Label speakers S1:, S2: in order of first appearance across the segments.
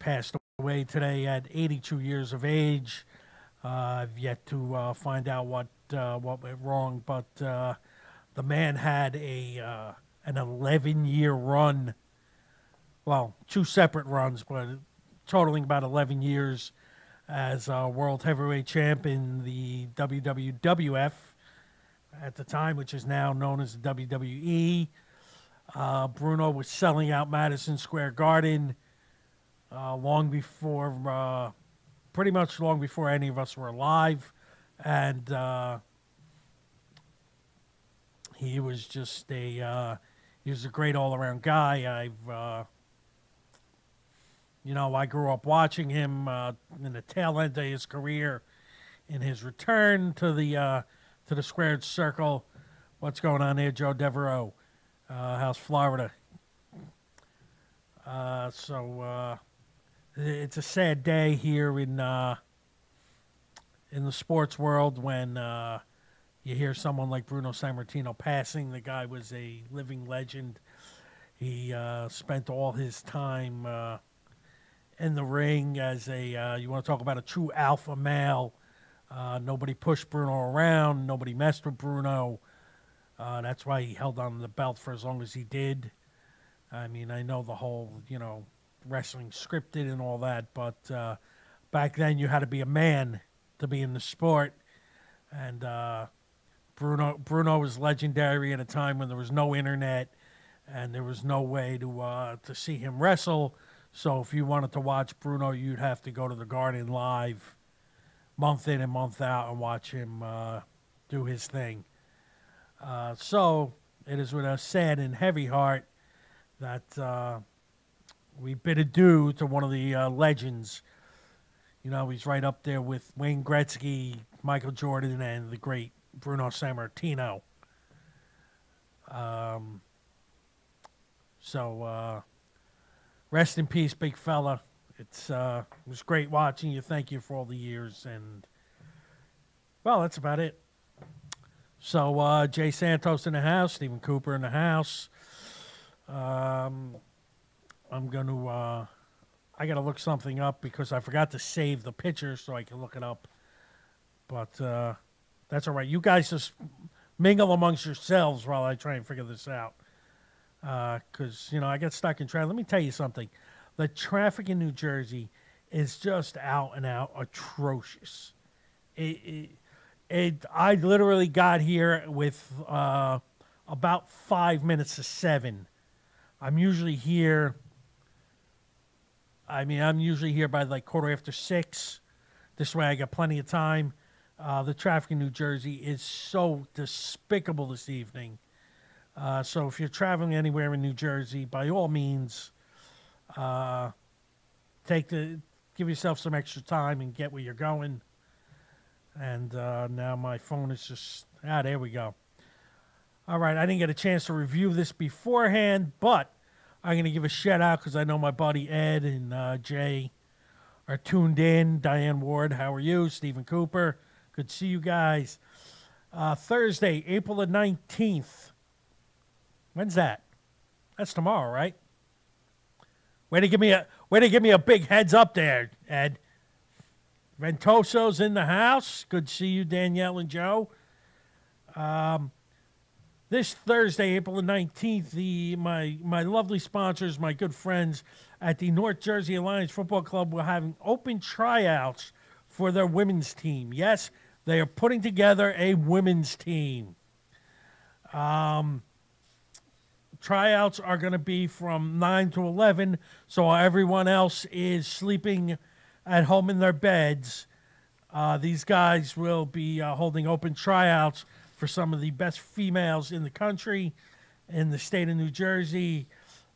S1: passed away today at 82 years of age. I've yet to find out what went wrong, but the man had an 11-year run. Well, two separate runs, but totaling about 11 years as world heavyweight champ in the WWF at the time, which is now known as the WWE. Bruno was selling out Madison Square Garden long before, pretty much long before any of us were alive. And he was just he was a great all-around guy. I grew up watching him in the tail end of his career. In his return to the squared circle. What's going on there, Joe Devereaux? How's Florida? So it's a sad day here in the sports world when you hear someone like Bruno Sammartino passing. The guy was a living legend. He spent all his time in the ring as you want to talk about a true alpha male. Nobody pushed Bruno around. Nobody messed with Bruno. That's why he held on to the belt for as long as he did. I mean, I know the whole, wrestling scripted and all that, but back then you had to be a man to be in the sport. And Bruno was legendary at a time when there was no internet and there was no way to see him wrestle. So if you wanted to watch Bruno, you'd have to go to the Garden live month in and month out and watch him do his thing. So it is with a sad and heavy heart that we bid adieu to one of the legends. He's right up there with Wayne Gretzky, Michael Jordan, and the great Bruno Sammartino. So rest in peace, big fella. It was great watching you. Thank you for all the years. And, well, that's about it. So, Jay Santos in the house, Stephen Cooper in the house. I'm going to, I got to look something up because I forgot to save the picture so I can look it up. But that's all right. You guys just mingle amongst yourselves while I try and figure this out. Because, I got stuck in traffic. Let me tell you something. The traffic in New Jersey is just out and out atrocious. I literally got here with about 5 minutes to 7. I'm usually here by like 6:15. This way I got plenty of time. The traffic in New Jersey is so despicable this evening. So if you're traveling anywhere in New Jersey, by all means, give yourself some extra time and get where you're going. And now my phone is just, there we go. All right, I didn't get a chance to review this beforehand, but I'm going to give a shout out because I know my buddy Ed and Jay are tuned in. Diane Ward, how are you? Stephen Cooper, good to see you guys. Thursday, April the 19th. When's that? That's tomorrow, right? Way to give me a big heads up there, Ed. Ventoso's in the house. Good to see you, Danielle and Joe. This Thursday, April the 19th, my lovely sponsors, my good friends at the North Jersey Alliance Football Club were having open tryouts for their women's team. Yes, they are putting together a women's team. Tryouts are going to be from 9 to 11, so everyone else is sleeping at home in their beds. These guys will be holding open tryouts for some of the best females in the country, in the state of New Jersey.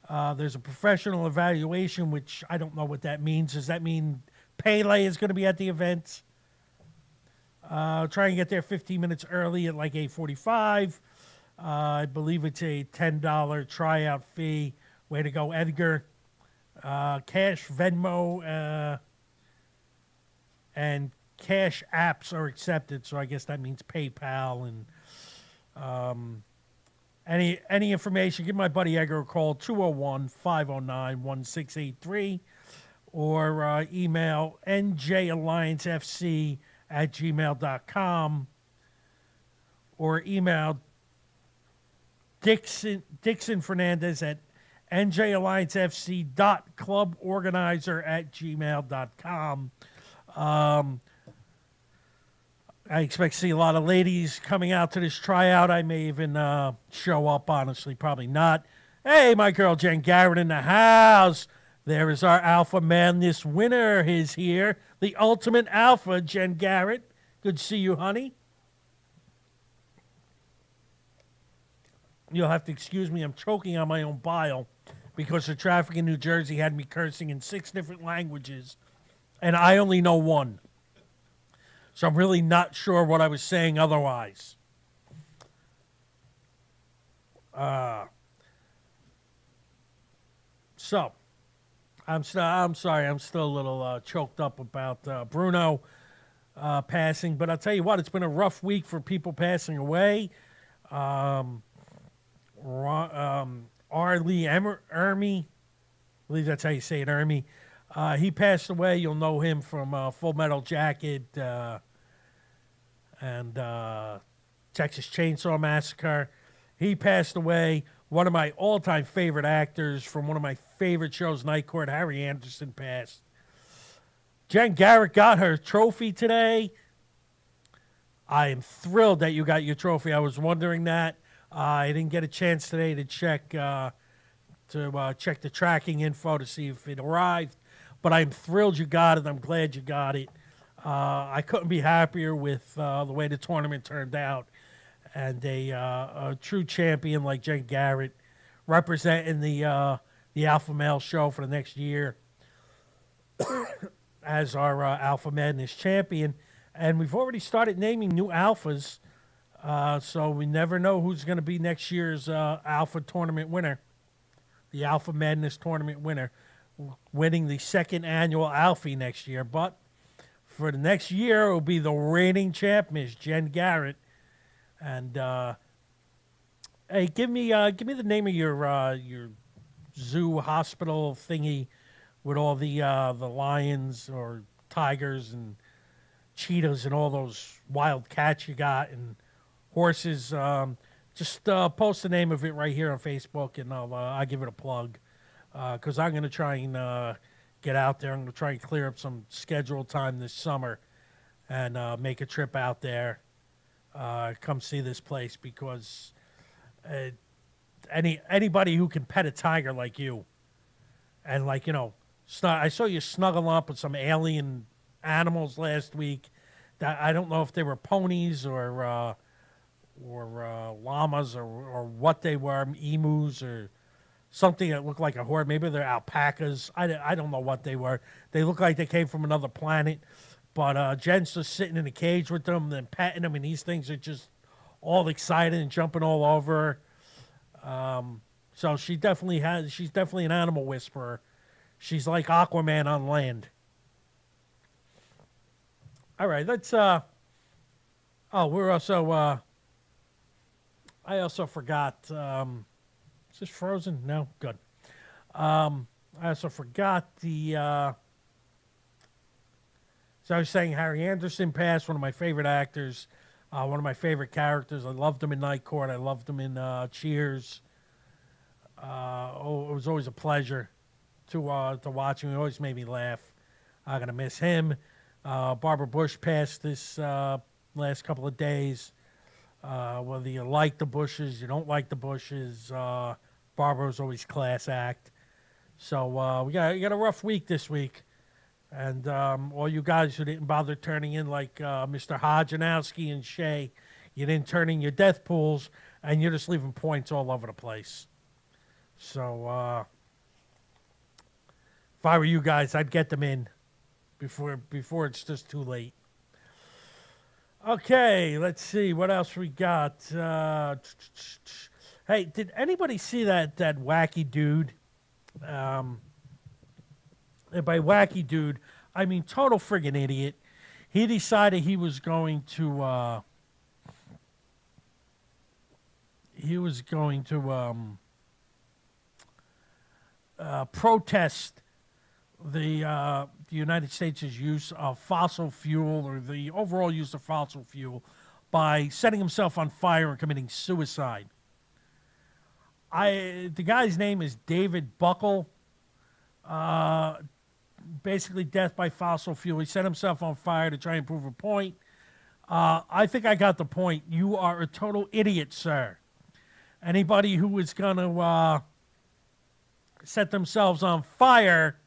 S1: There's a professional evaluation, which I don't know what that means. Does that mean Pele is going to be at the event? Try and get there 15 minutes early at like 8:45. I believe it's a $10 tryout fee. Way to go, Edgar. Cash, Venmo, and cash apps are accepted, so I guess that means PayPal. And any information, give my buddy Edgar a call, 201-509-1683, or email njalliancefc@gmail.com, or email Dixon Fernandez at njalliancefc.cluborganizer@gmail.com. I expect to see a lot of ladies coming out to this tryout. I may even show up, honestly, probably not. Hey, my girl Jen Garrett in the house. There is our Alpha Madness winner is here. The ultimate alpha, Jen Garrett. Good to see you, honey. You'll have to excuse me. I'm choking on my own bile because the traffic in New Jersey had me cursing in 6 different languages, and I only know one. So I'm really not sure what I was saying otherwise. So I'm sorry. I'm still a little choked up about Bruno passing, but I'll tell you what, it's been a rough week for people passing away. R. Lee Ermey, I believe that's how you say it, Ermey. He passed away. You'll know him from Full Metal Jacket and Texas Chainsaw Massacre. He passed away. One of my all-time favorite actors from one of my favorite shows, Night Court, Harry Anderson, passed. Jen Garrett got her trophy today. I am thrilled that you got your trophy. I was wondering that. I didn't get a chance today to check the tracking info to see if it arrived, but I'm thrilled you got it. I'm glad you got it. I couldn't be happier with the way the tournament turned out, and a true champion like Jen Garrett representing the Alpha Male show for the next year as our Alpha Madness champion. And we've already started naming new alphas, so we never know who's going to be next year's Alpha tournament winner, the Alpha Madness tournament winner, winning the 2nd annual Alfie next year. But for the next year, it will be the reigning champ, Miss Jen Garrett. And hey, give me the name of your zoo hospital thingy with all the lions or tigers and cheetahs and all those wild cats you got and horses. Just post the name of it right here on Facebook, and I'll give it a plug because I'm going to try and get out there. I'm going to try and clear up some scheduled time this summer and make a trip out there. Come see this place because anybody who can pet a tiger like you and I saw you snuggle up with some alien animals last week. That I don't know if they were ponies or llamas or what they were, emus or something that looked like a horse. Maybe they're alpacas. I don't know what they were. They look like they came from another planet. But Jen's just sitting in a cage with them and petting them, and these things are just all excited and jumping all over her. So she's definitely an animal whisperer. She's like Aquaman on land. All right, let's we're also I also forgot is this frozen? No? Good. I also forgot the so I was saying Harry Anderson passed, one of my favorite actors, one of my favorite characters. I loved him in Night Court. I loved him in Cheers. It was always a pleasure to watch him. He always made me laugh. I'm going to miss him. Barbara Bush passed this last couple of days. Whether you like the Bushes, you don't like the Bushes, Barbara was always class act. So we got a rough week this week. And all you guys who didn't bother turning in, like Mr. Hodjanowski and Shay, you didn't turn in your death pools, and you're just leaving points all over the place. So if I were you guys, I'd get them in before it's just too late. Okay, let's see what else we got. Hey, did anybody see that wacky dude? And by wacky dude, I mean total friggin' idiot. He decided he was going to protest the United States' use of fossil fuel, or the overall use of fossil fuel, by setting himself on fire and committing suicide. The guy's name is David Buckle. Basically, death by fossil fuel. He set himself on fire to try and prove a point. I think I got the point. You are a total idiot, sir. Anybody who is going to set themselves on fire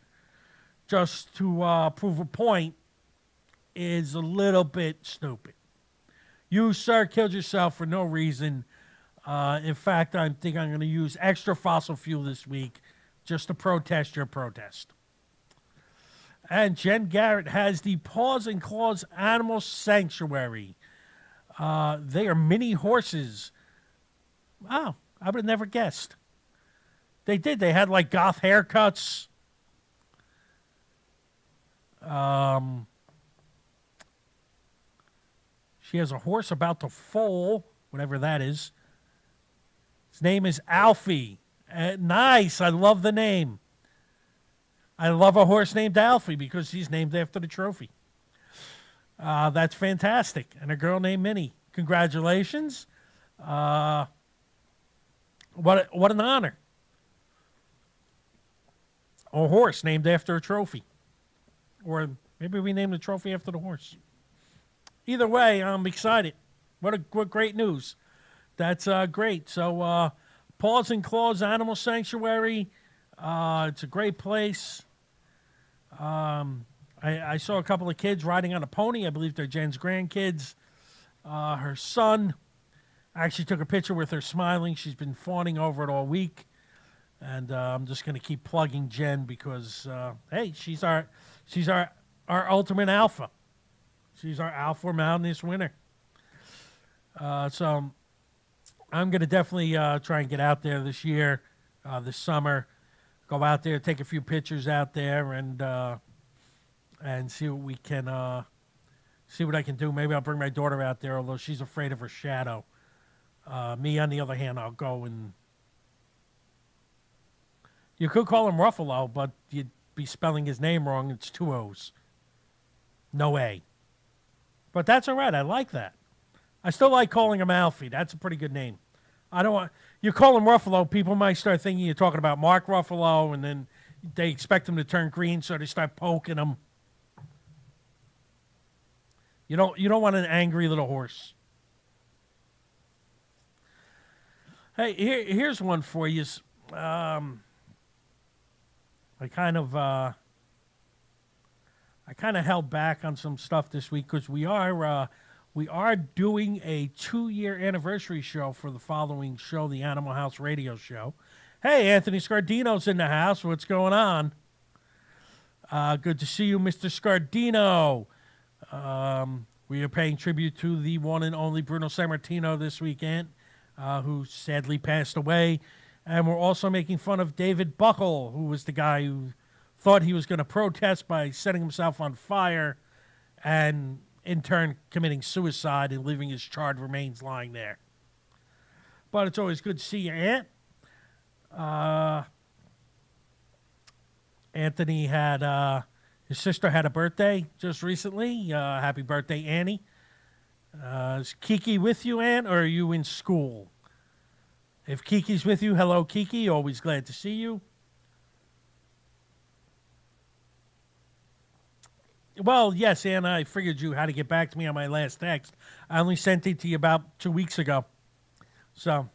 S1: just to prove a point is a little bit stupid. You, sir, killed yourself for no reason. In fact, I think I'm going to use extra fossil fuel this week just to protest your protest. And Jen Garrett has the Paws and Claws Animal Sanctuary. They are mini horses. Wow, I would have never guessed. They did. They had like goth haircuts. She has a horse about to foal, whatever that is. His name is Alfie. Nice. I love the name. I love a horse named Alfie because he's named after the trophy. That's fantastic. And a girl named Minnie. Congratulations. What an honor. A horse named after a trophy. Or maybe we named the trophy after the horse. Either way, I'm excited. What great news. That's great. So, Paws and Claws Animal Sanctuary. It's a great place. I saw a couple of kids riding on a pony. I believe they're Jen's grandkids. Her son, I actually took a picture with her smiling. She's been fawning over it all week. And I'm just going to keep plugging Jen because, hey, she's our ultimate alpha. She's our alpha male this winter. So I'm going to definitely try and get out there this year, this summer. Go out there, take a few pictures out there, and see what we can, see what I can do. Maybe I'll bring my daughter out there, although she's afraid of her shadow. Me, on the other hand, I'll go and... You could call him Ruffalo, but you'd be spelling his name wrong. It's 2 O's. No A. But that's all right. I like that. I still like calling him Alfie. That's a pretty good name. I don't want... You call him Ruffalo, people might start thinking you're talking about Mark Ruffalo, and then they expect him to turn green, so they start poking him. You don't want an angry little horse. Hey, here's one for you. I kind of held back on some stuff this week because we are doing a 2-year anniversary show for the following show, the Animal House Radio Show. Hey, Anthony Scardino's in the house. What's going on? Good to see you, Mr. Scardino. We are paying tribute to the one and only Bruno Sammartino this weekend, who sadly passed away. And we're also making fun of David Buckle, who was the guy who thought he was going to protest by setting himself on fire and, in turn, committing suicide and leaving his charred remains lying there. But it's always good to see you, Ant. Anthony had... his sister had a birthday just recently. Happy birthday, Annie. Is Kiki with you, Ant, or are you in school? If Kiki's with you, hello, Kiki. Always glad to see you. Well, yes, Anna, I figured you had to get back to me on my last text. I only sent it to you about 2 weeks ago. So,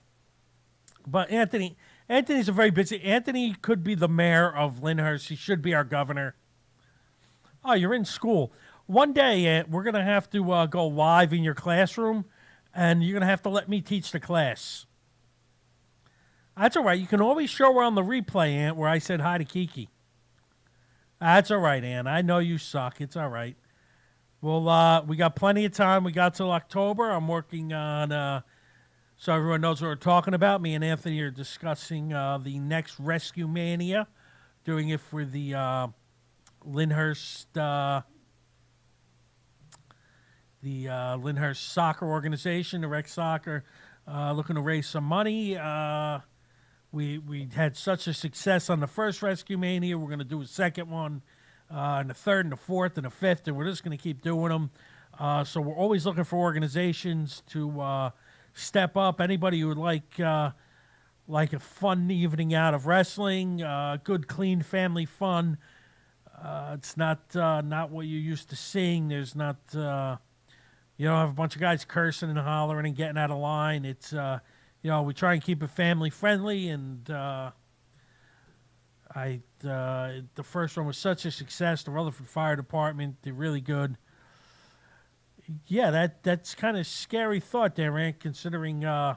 S1: but Anthony's a very busy... Anthony could be the mayor of Lyndhurst. He should be our governor. Oh, you're in school. One day, Ant, we're going to have to go live in your classroom, and you're going to have to let me teach the class. That's all right. You can always show her on the replay, Ant, where I said hi to Kiki. That's all right, Ant. I know you suck. It's all right. Well, we got plenty of time. We got till October. I'm working on, so everyone knows what we're talking about. Me and Anthony are discussing the next Rescue Mania, doing it for the Lyndhurst, the Lyndhurst soccer organization, the rec soccer, looking to raise some money. We had such a success on the first Rescue Mania. We're going to do a second one, and the third, and the fourth, and the fifth, and we're just going to keep doing them. So we're always looking for organizations to step up. Anybody who would like a fun evening out of wrestling, good, clean family fun. It's not what you're used to seeing. There's not you don't have a bunch of guys cursing and hollering and getting out of line. It's we try and keep it family friendly, and the first one was such a success. The Rutherford Fire Department, they're really good. Yeah, that's kind of scary thought there, Rand, considering I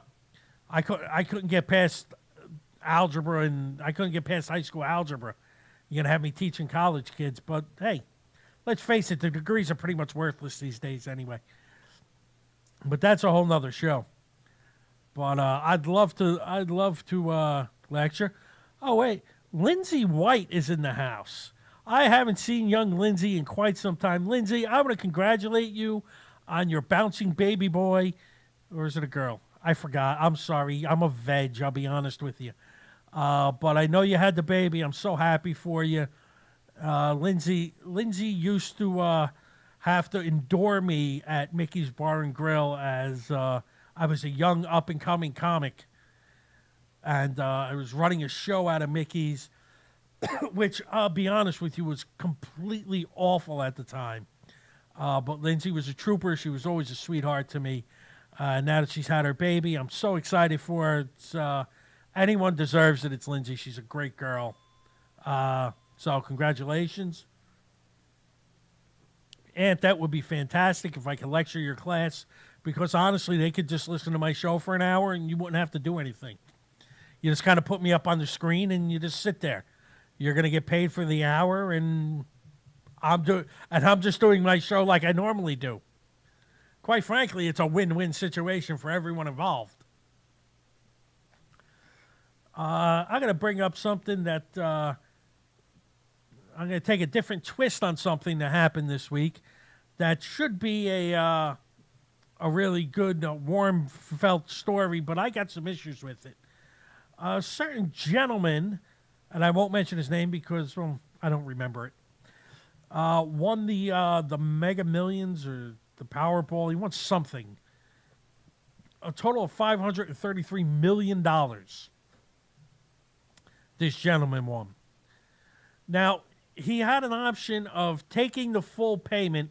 S1: couldn't get past algebra, and I couldn't get past high school algebra. You're going to have me teaching college kids, but hey, let's face it, the degrees are pretty much worthless these days anyway. But that's a whole nother show. But I'd love to lecture. Oh, wait, Lindsay White is in the house. I haven't seen young Lindsay in quite some time. Lindsay, I want to congratulate you on your bouncing baby boy. Or is it a girl? I forgot. I'm sorry. I'm a veg, I'll be honest with you. But I know you had the baby. I'm so happy for you. Lindsay used to have to endure me at Mickey's Bar and Grill as I was a young up-and-coming comic. And I was running a show out of Mickey's, which, I'll be honest with you, was completely awful at the time. But Lindsay was a trooper. She was always a sweetheart to me. Now that she's had her baby, I'm so excited for her. It's, anyone deserves it. It's Lindsay. She's a great girl. So congratulations. And that would be fantastic if I could lecture your class, because honestly, they could just listen to my show for an hour and you wouldn't have to do anything. You just kind of put me up on the screen and you just sit there. You're going to get paid for the hour, and I'm just doing my show like I normally do. Quite frankly, it's a win-win situation for everyone involved. I'm going to bring up something that I'm going to take a different twist on something that happened this week that should be a really good, warm felt story, but I got some issues with it. A certain gentleman, and I won't mention his name because, well, I don't remember it, won the Mega Millions or the Powerball. He won something. A total of $533 million. This gentleman won. Now, he had an option of taking the full payment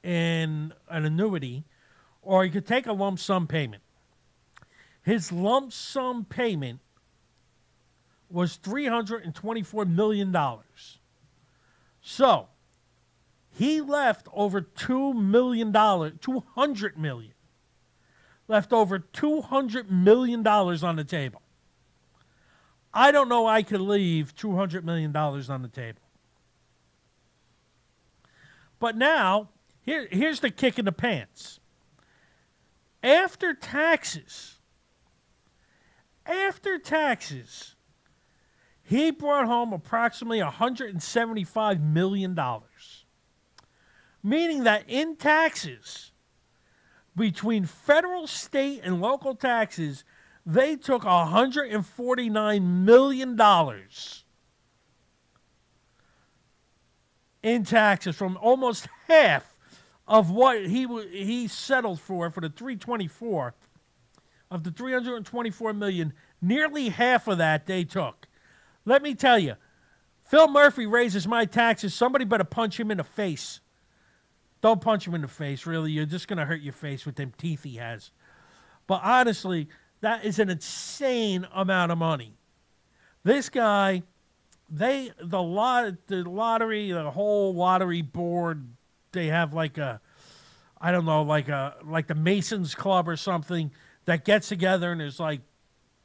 S1: in an annuity, or he could take a lump sum payment. His lump sum payment was $324 million. So, he left over $200 million. Left over $200 million on the table. I don't know I could leave $200 million on the table. But now, here's the kick in the pants. After taxes, he brought home approximately $175 million. Meaning that in taxes, between federal, state, and local taxes, they took $149 million in taxes, from almost half of what he settled for the 324. Of the $324 million, nearly half of that they took. Let me tell you, Phil Murphy raises my taxes. Somebody better punch him in the face. Don't punch him in the face, really. You're just going to hurt your face with them teeth he has. But honestly, that is an insane amount of money. This guy, the lottery, the whole lottery board, they have like the Masons Club or something that gets together, and there's like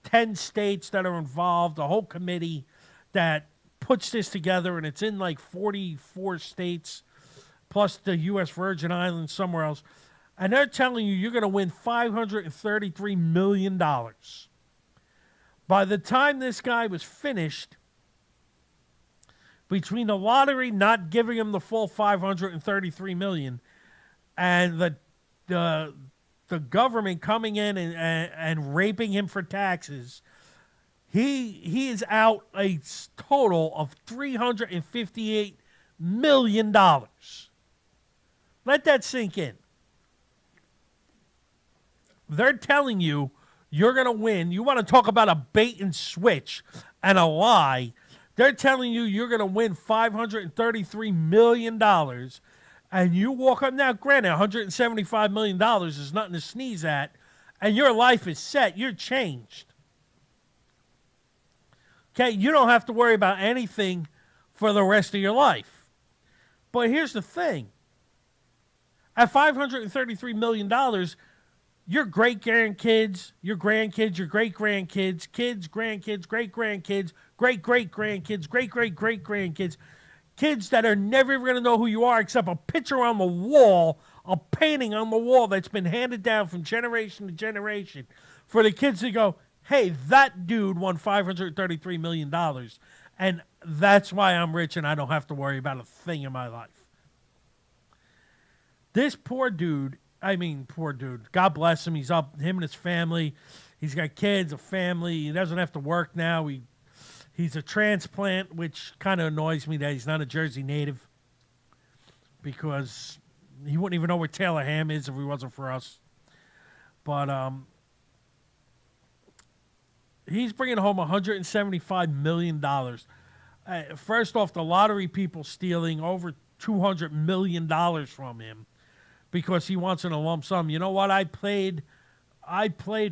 S1: 10 states that are involved, a whole committee that puts this together, and it's in like 44 states, plus the U.S. Virgin Islands, somewhere else. And they're telling you're going to win $533 million. By the time this guy was finished, between the lottery not giving him the full $533 million and the government coming in and raping him for taxes, He is out a total of $358 million. Let that sink in. They're telling you you're going to win. You want to talk about a bait and switch and a lie. They're telling you you're going to win $533 million. And you walk up now, granted, $175 million is nothing to sneeze at. And your life is set. You're changed. Okay, you don't have to worry about anything for the rest of your life. But here's the thing. At $533 million, your great-grandkids, your grandkids, your great-grandkids, kids, grandkids, great-grandkids, great-great-grandkids, great-great-great-grandkids, kids that are never going to know who you are except a picture on the wall, a painting on the wall that's been handed down from generation to generation, for the kids to go, hey, that dude won $533 million, and that's why I'm rich and I don't have to worry about a thing in my life. This poor dude, God bless him. He's up, him and his family. He's got kids, a family. He doesn't have to work now. He's a transplant, which kind of annoys me that he's not a Jersey native, because he wouldn't even know where Taylor Ham is if he wasn't for us. But he's bringing home $175 million. First off, the lottery people stealing over $200 million from him because he wants in a lump sum. You know what? I played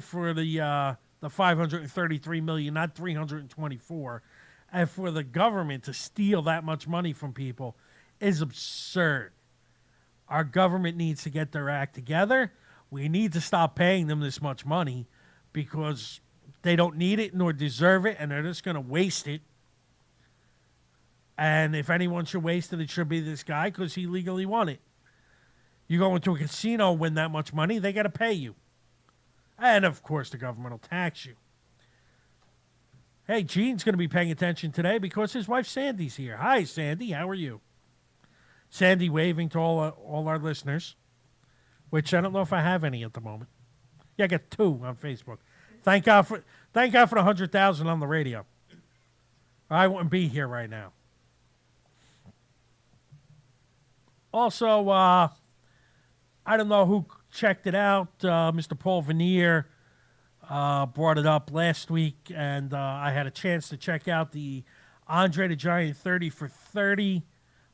S1: for the $533 million, not $324. And for the government to steal that much money from people is absurd. Our government needs to get their act together. We need to stop paying them this much money because they don't need it nor deserve it, and they're just going to waste it. And if anyone should waste it, it should be this guy because he legally won it. You go into a casino, win that much money, they got to pay you. And, of course, the government will tax you. Hey, Gene's going to be paying attention today because his wife Sandy's here. Hi, Sandy. How are you? Sandy waving to all our listeners, which I don't know if I have any at the moment. Yeah, I got 2 on Facebook. Thank God for the 100,000 on the radio. I wouldn't be here right now. Also, I don't know who checked it out. Mr. Paul Veneer brought it up last week, and I had a chance to check out the Andre the Giant 30 for 30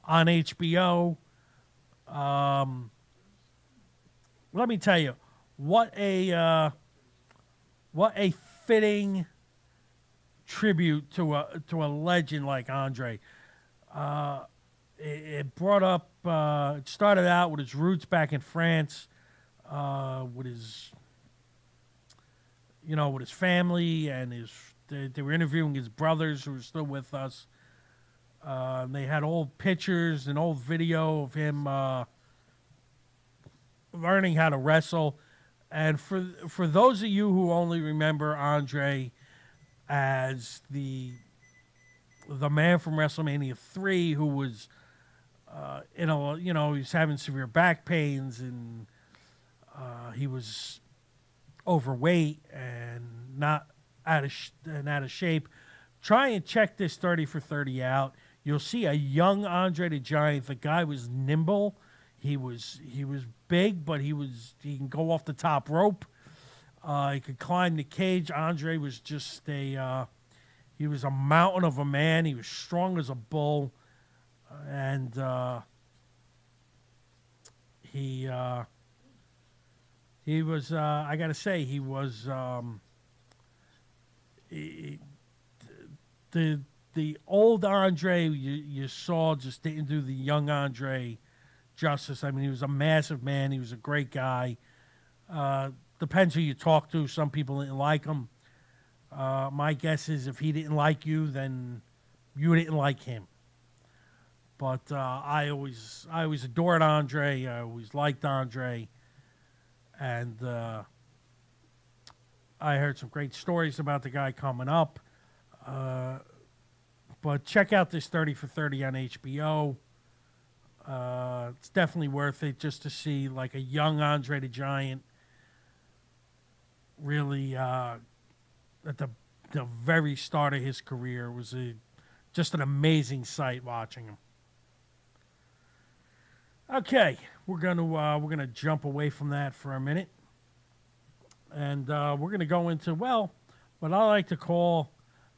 S1: on HBO. Let me tell you, what a fitting tribute to a legend like Andre. It brought up. It started out with his roots back in France, with his family and they were interviewing his brothers who were still with us. They had old pictures and old video of him learning how to wrestle. And for those of you who only remember Andre as the man from WrestleMania 3 who was he was having severe back pains and he was overweight and not out of shape, try and check this 30 for 30 out. You'll see a young Andre the Giant. The guy was nimble. He was big, but he can go off the top rope. He could climb the cage. Andre was just he was a mountain of a man. He was strong as a bull, and he was. I gotta say, he was the old Andre you saw just didn't do the young Andre justice. I mean, he was a massive man. He was a great guy. Depends who you talk to. Some people didn't like him. My guess is if he didn't like you, then you didn't like him. But I always adored Andre. I always liked Andre. And I heard some great stories about the guy coming up. But check out this 30 for 30 on HBO. It's definitely worth it just to see like a young Andre the Giant really at the very start of his career. It was just an amazing sight watching him. Okay, we're gonna jump away from that for a minute, and we're gonna go into what I like to call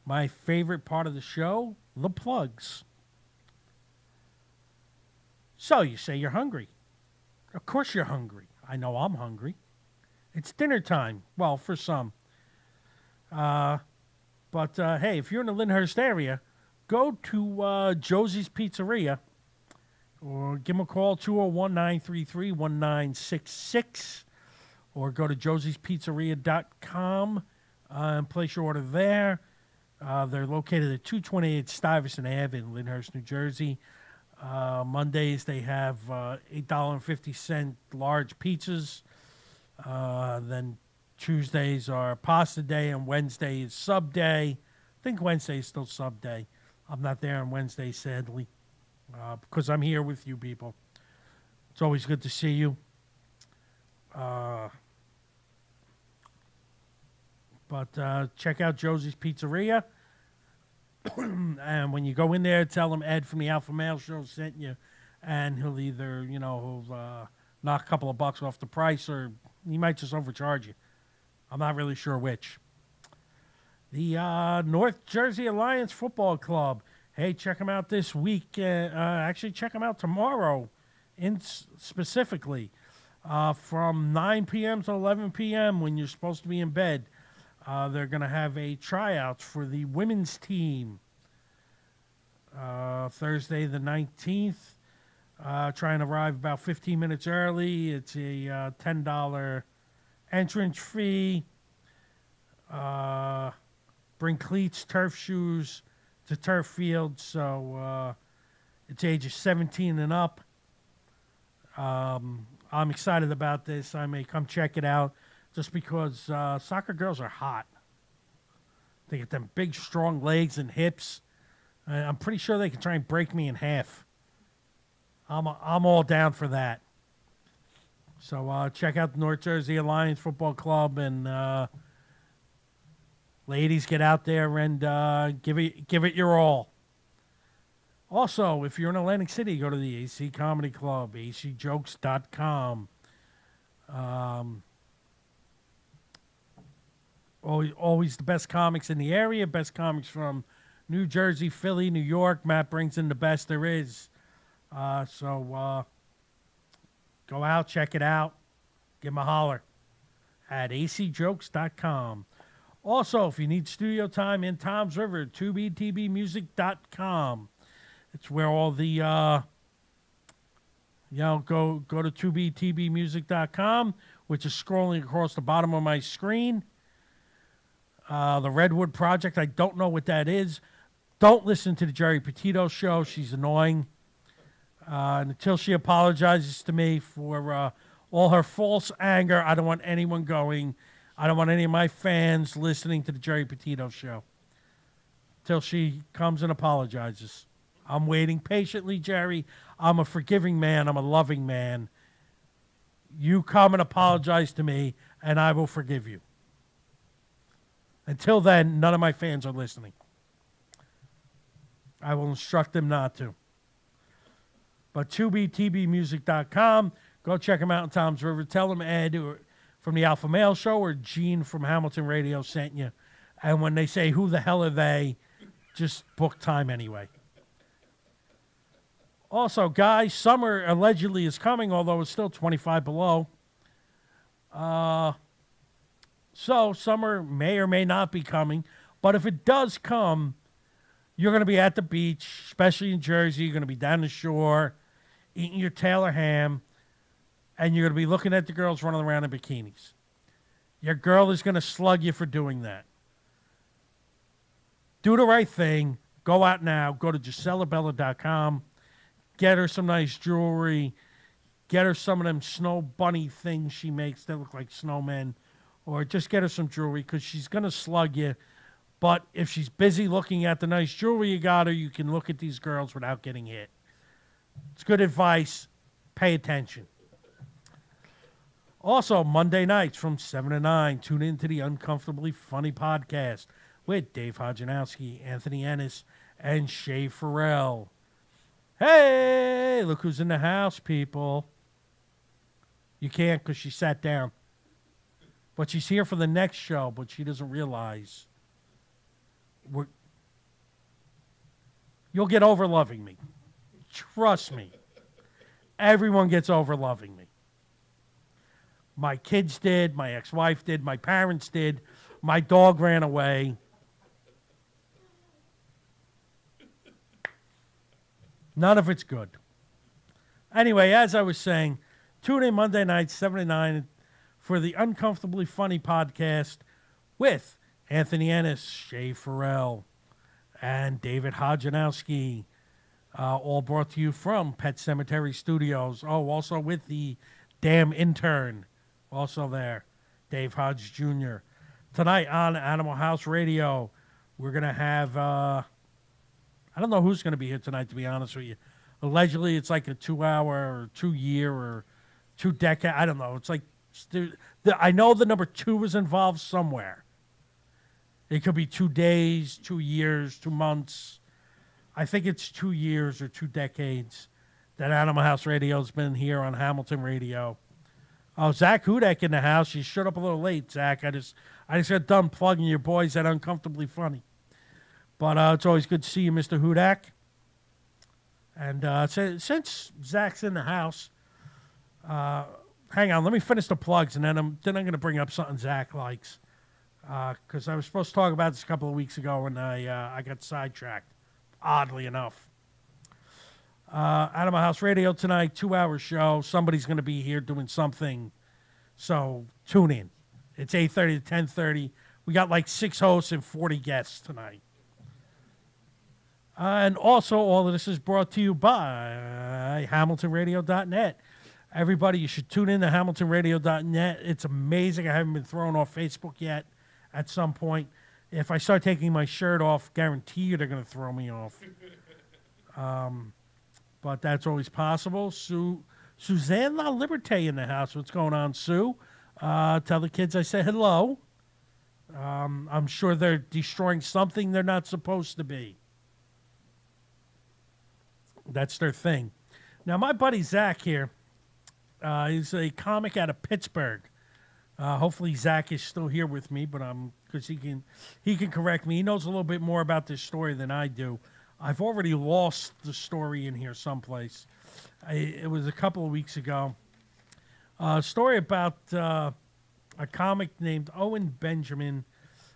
S1: my favorite part of the show, the plugs. So you say you're hungry. Of course you're hungry. I know I'm hungry. It's dinner time. Well, for some. But hey, if you're in the Lyndhurst area, go to Josie's Pizzeria or give them a call, 201-933-1966, or go to josie'spizzeria.com and place your order there. They're located at 228 Stuyvesant Ave in Lyndhurst, New Jersey. Mondays they have $8.50 large pizzas. Then Tuesdays are pasta day, and Wednesday is sub day. I think Wednesday is still sub day. I'm not there on Wednesday, sadly, because I'm here with you people. It's always good to see you. But check out Josie's Pizzeria. And when you go in there, tell him Ed from the Alpha Male Show sent you, and he'll either, he'll knock a couple of bucks off the price, or he might just overcharge you. I'm not really sure which. The North Jersey Alliance Football Club. Hey, check them out this week. Actually, check them out tomorrow, specifically, from 9 p.m. to 11 p.m. when you're supposed to be in bed. They're going to have a tryout for the women's team Thursday the 19th. Try and arrive about 15 minutes early. It's a $10 entrance fee. Bring cleats, turf shoes to turf field. So it's ages 17 and up. I'm excited about this. I may come check it out. Just because soccer girls are hot. They get them big, strong legs and hips. I'm pretty sure they can try and break me in half. I'm all down for that. So check out the North Jersey Alliance Football Club, and ladies, get out there and give it your all. Also, if you're in Atlantic City, go to the AC Comedy Club, acjokes.com. Always the best comics in the area, best comics from New Jersey, Philly, New York. Matt brings in the best there is. So go out, check it out. Give him a holler at acjokes.com. Also, if you need studio time in Toms River, 2btbmusic.com. It's where all the, go to 2btbmusic.com, which is scrolling across the bottom of my screen. The Redwood Project, I don't know what that is. Don't listen to the Jerry Petito show. She's annoying. And until she apologizes to me for all her false anger, I don't want anyone going. I don't want any of my fans listening to the Jerry Petito show. Till she comes and apologizes. I'm waiting patiently, Jerry. I'm a forgiving man. I'm a loving man. You come and apologize to me, and I will forgive you. Until then, none of my fans are listening. I will instruct them not to. But 2btbmusic.com, go check them out in Toms River. Tell them Ed from the Alpha Male Show or Gene from Hamilton Radio sent you. And when they say, who the hell are they, just book time anyway. Also, guys, summer allegedly is coming, although it's still 25 below. So summer may or may not be coming, but if it does come, you're going to be at the beach, especially in Jersey. You're going to be down the shore, eating your Taylor ham, and you're going to be looking at the girls running around in bikinis. Your girl is going to slug you for doing that. Do the right thing. Go out now. Go to GiselleBella.com. Get her some nice jewelry. Get her some of them snow bunny things she makes that look like snowmen. Or just get her some jewelry because she's going to slug you. But if she's busy looking at the nice jewelry you got her, you can look at these girls without getting hit. It's good advice. Pay attention. Also, Monday nights from 7 to 9, tune into the Uncomfortably Funny podcast. with Dave Hodjanowski, Anthony Ennis, and Shay Farrell. Hey, look who's in the house, people. You can't because she sat down. But she's here for the next show, but she doesn't realize. You'll get over loving me. Trust me. Everyone gets over loving me. My kids did, my ex-wife did, my parents did, my dog ran away. None of it's good. Anyway, as I was saying, tune in Monday night, 7 to 9, for the Uncomfortably Funny podcast with Anthony Ennis, Shay Farrell, and David Hodjanowski. All brought to you from Pet Cemetery Studios. Oh, also with the damn intern. Also there, Dave Hodge Jr. Tonight on Animal House Radio, we're going to have, I don't know who's going to be here tonight, to be honest with you. Allegedly, it's like a 2-hour or 2-year or 2-decade. I don't know. It's like, I know the number 2 is involved somewhere. It could be 2 days, 2 years, 2 months. I think it's 2 years or 2 decades that Animal House Radio's been here on Hamilton Radio. Oh, Zach Hudak in the house. You showed up a little late, Zach. I just got done plugging your boys at Uncomfortably Funny. But it's always good to see you, Mr. Hudak. And since Zach's in the house, hang on, let me finish the plugs, and then I'm going to bring up something Zach likes. Because I was supposed to talk about this a couple of weeks ago, and I got sidetracked, oddly enough. Animal House Radio tonight, 2-hour show. Somebody's going to be here doing something, so tune in. It's 8:30 to 10:30. We got like 6 hosts and 40 guests tonight. And also, all of this is brought to you by HamiltonRadio.net. Everybody, you should tune in to HamiltonRadio.net. It's amazing. I haven't been thrown off Facebook yet. At some point, if I start taking my shirt off, guarantee you they're going to throw me off. But that's always possible. Suzanne La Liberté in the house. What's going on, Sue? Tell the kids I said hello. I'm sure they're destroying something they're not supposed to be. That's their thing. Now, my buddy Zach here is a comic out of Pittsburgh. Hopefully Zach is still here with me, but because he can correct me. He knows a little bit more about this story than I do. I've already lost the story in here someplace. It was a couple of weeks ago. A story about a comic named Owen Benjamin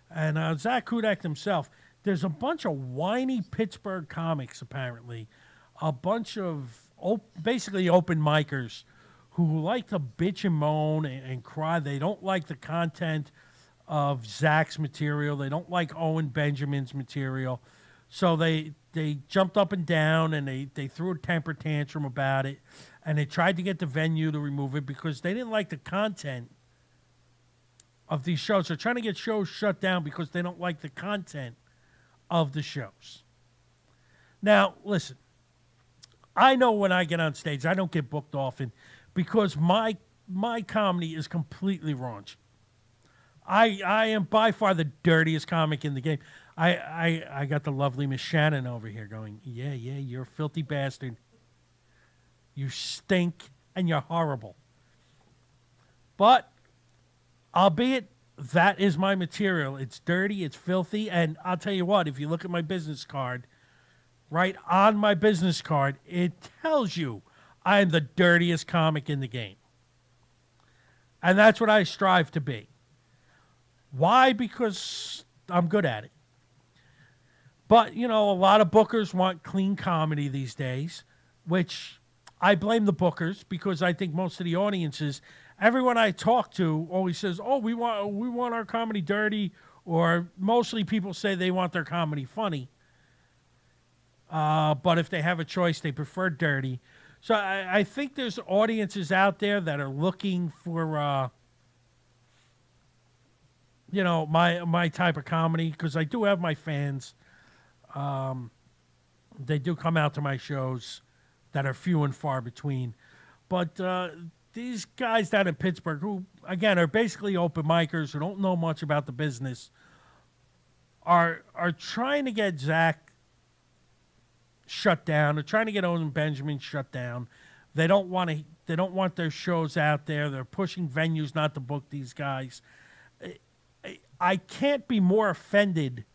S1: and Zach Hudak himself. There's a bunch of whiny Pittsburgh comics, apparently. A bunch of basically open micers who like to bitch and moan and cry. They don't like the content of Zach's material. They don't like Owen Benjamin's material. So they jumped up and down and they threw a temper tantrum about it. And they tried to get the venue to remove it because they didn't like the content of these shows. They're trying to get shows shut down because they don't like the content of the shows. Now, listen, I know when I get on stage, I don't get booked often because my comedy is completely raunchy. I am by far the dirtiest comic in the game. I got the lovely Miss Shannon over here going, yeah, you're a filthy bastard. You stink and you're horrible. But, albeit that is my material. It's dirty, it's filthy, and I'll tell you what, if you look at my business card, right on my business card, it tells you I'm the dirtiest comic in the game. And that's what I strive to be. Why? Because I'm good at it. But, you know, a lot of bookers want clean comedy these days, which I blame the bookers because I think most of the audiences, everyone I talk to always says, oh, we want our comedy dirty, or mostly people say they want their comedy funny. But if they have a choice, they prefer dirty. So I think there's audiences out there that are looking for, you know, my type of comedy, because I do have my fans. They do come out to my shows that are few and far between. But these guys down in Pittsburgh, who, again, are basically open micers, who don't know much about the business, are trying to get Zach shut down. They're trying to get Owen Benjamin shut down. They don't want to. They don't want their shows out there. They're pushing venues not to book these guys. I can't be more offended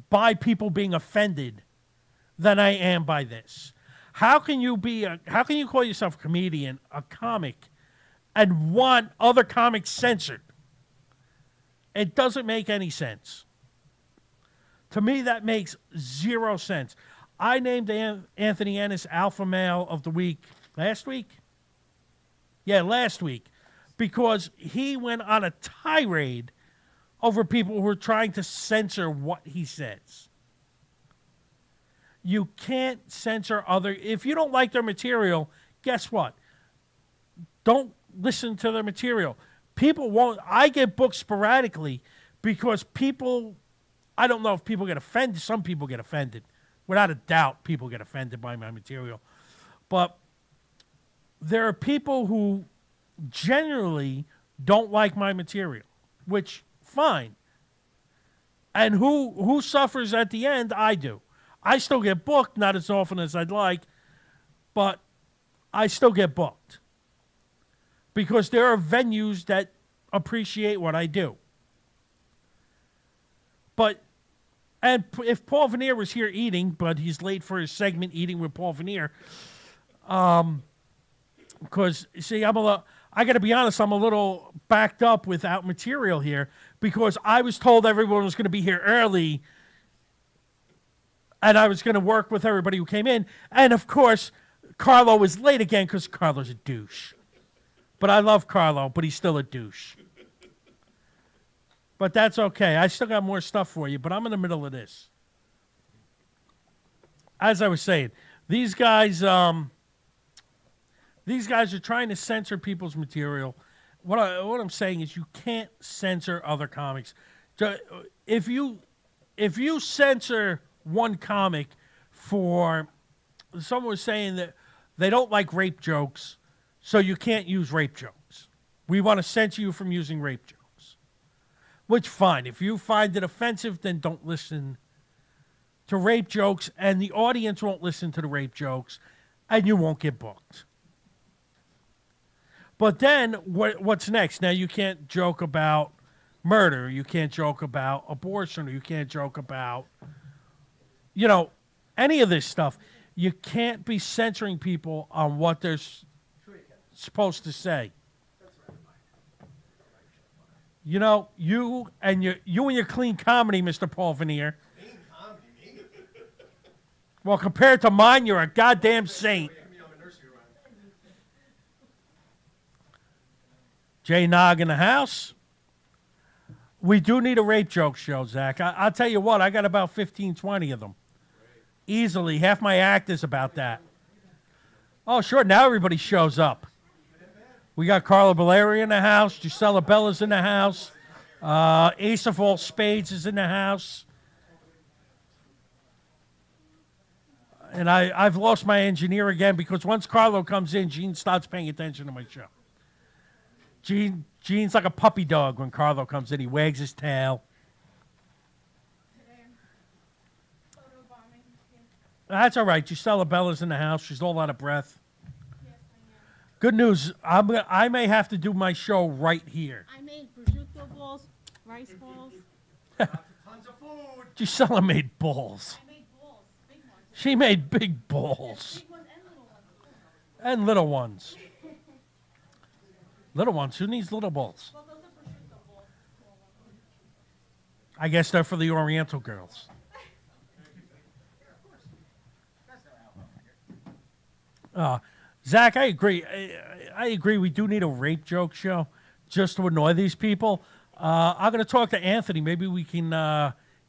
S1: by people being offended than I am by this. How can you call yourself a comedian, a comic, and want other comics censored? It doesn't make any sense. To me, that makes zero sense. I named Anthony Ennis Alpha Male of the Week last week. Yeah, last week. Because he went on a tirade over people who are trying to censor what he says. You can't censor other... If you don't like their material, guess what? Don't listen to their material. People won't... I get booked sporadically because people... I don't know if people get offended. Some people get offended. Without a doubt, people get offended by my material. But there are people who generally don't like my material, which, fine. And who suffers at the end? I do. I still get booked, not as often as I'd like, but I still get booked. Because there are venues that appreciate what I do. But, and if Paul Veneer was here eating, but he's late for his segment, Eating with Paul Veneer, because, see, I got to be honest, I'm a little backed up without material here, because I was told everyone was going to be here early, and I was going to work with everybody who came in. And, of course, Carlo was late again because Carlo's a douche. But I love Carlo, but he's still a douche. But that's okay. I still got more stuff for you, but I'm in the middle of this. As I was saying, these guys are trying to censor people's material. What I'm saying is you can't censor other comics. If you censor one comic for... Someone was saying that they don't like rape jokes, so you can't use rape jokes. We want to censor you from using rape jokes. Which, fine. If you find it offensive, then don't listen to rape jokes, and the audience won't listen to the rape jokes, and you won't get booked. But then, what's next? Now, you can't joke about murder. You can't joke about abortion. Or you can't joke about, any of this stuff. You can't be censoring people on what they're supposed to say. You and your clean comedy, Mr. Paul Veneer. Clean comedy? Well, compared to mine, you're a goddamn saint. Jay Nog in the house. We do need a rape joke show, Zach. I'll tell you what, I got about 15, 20 of them. Easily. Half my act is about that. Oh, sure. Now everybody shows up. We got Carla Belleri in the house. Gisela Bella's in the house. Ace of all spades is in the house. And I've lost my engineer again because once Carlo comes in, Gene starts paying attention to my show. Gene's like a puppy dog when Carlo comes in. He wags his tail. That's all right. Gisela Bella's in the house. She's all out of breath. Yes, I am. Good news. I may have to do my show right here.
S2: I made prosciutto balls, rice balls.
S3: Tons of food.
S1: Gisela made balls.
S2: I made balls, big ones.
S1: She made big balls.
S2: Big ones and little ones.
S1: And little ones. Little ones? Who needs little balls?
S2: Well, those are prosciutto balls. Small ones.
S1: I guess they're for the Oriental girls. Zach, I agree. I agree. We do need a rape joke show just to annoy these people. I'm going to talk to Anthony. Maybe we can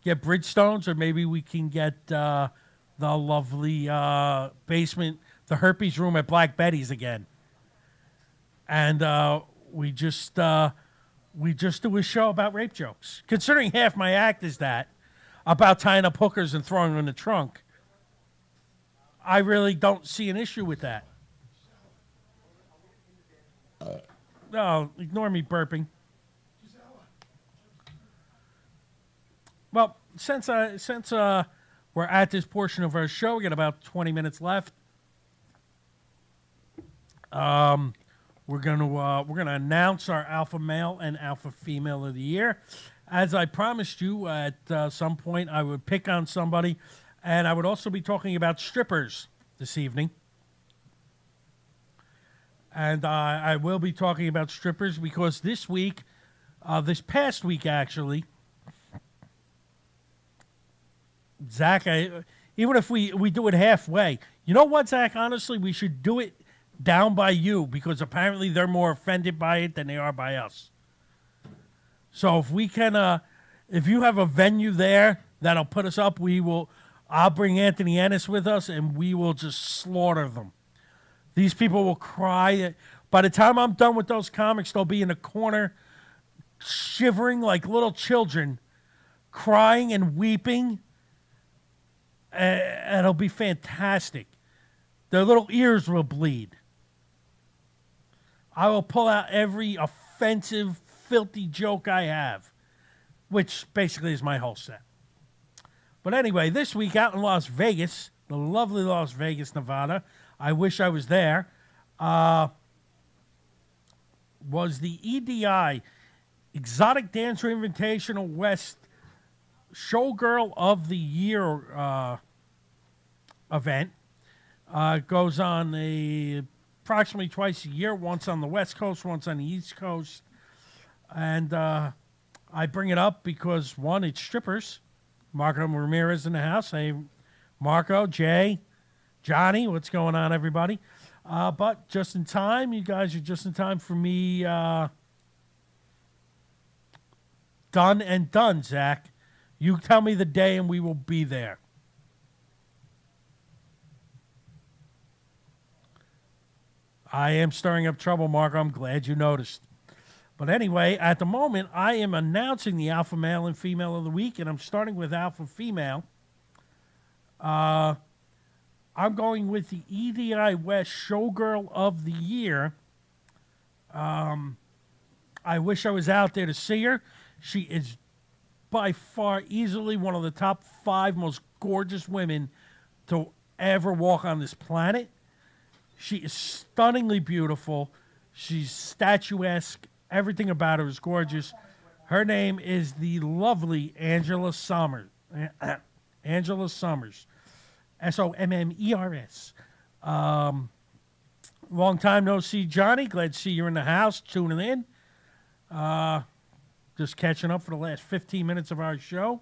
S1: get Bridgestones, or maybe we can get the lovely basement, the herpes room at Black Betty's again. And we just do a show about rape jokes. Considering half my act is that, about tying up hookers and throwing them in the trunk, I really don't see an issue with that. No, ignore me burping. Well, since we're at this portion of our show, we got about 20 minutes left. We're gonna announce our alpha male and alpha female of the year. As I promised you, at some point I would pick on somebody, and I would also be talking about strippers this evening. And I will be talking about strippers because this past week actually, Zach, even if we do it halfway, you know what, Zach? Honestly, we should do it down by you because apparently they're more offended by it than they are by us. So if we can, if you have a venue there that'll put us up, I'll bring Anthony Ennis with us and we will just slaughter them. These people will cry. By the time I'm done with those comics, they'll be in a corner shivering like little children, crying and weeping. And it'll be fantastic. Their little ears will bleed. I will pull out every offensive, filthy joke I have, which basically is my whole set. But anyway, this week out in Las Vegas, the lovely Las Vegas, Nevada, I wish I was there, was the EDI, Exotic Dancer Invitational West Showgirl of the Year event. It goes on approximately twice a year, once on the West Coast, once on the East Coast. And I bring it up because, one, it's strippers. Marco Ramirez in the house. Hey, Marco, Jay, Johnny, what's going on, everybody? But just in time, you guys are just in time for me. Done, Zach. You tell me the day and we will be there. I am stirring up trouble, Marco. I'm glad you noticed. But anyway, at the moment, I am announcing the alpha male and female of the week, and I'm starting with alpha female. I'm going with the EDI West Showgirl of the Year. I wish I was out there to see her. She is by far easily one of the top 5 most gorgeous women to ever walk on this planet. She is stunningly beautiful. She's statuesque. Everything about her is gorgeous. Her name is the lovely Angela Sommers. Angela Sommers. Sommers. Long time no see, Johnny. Glad to see you in the house, tuning in. Just catching up for the last 15 minutes of our show.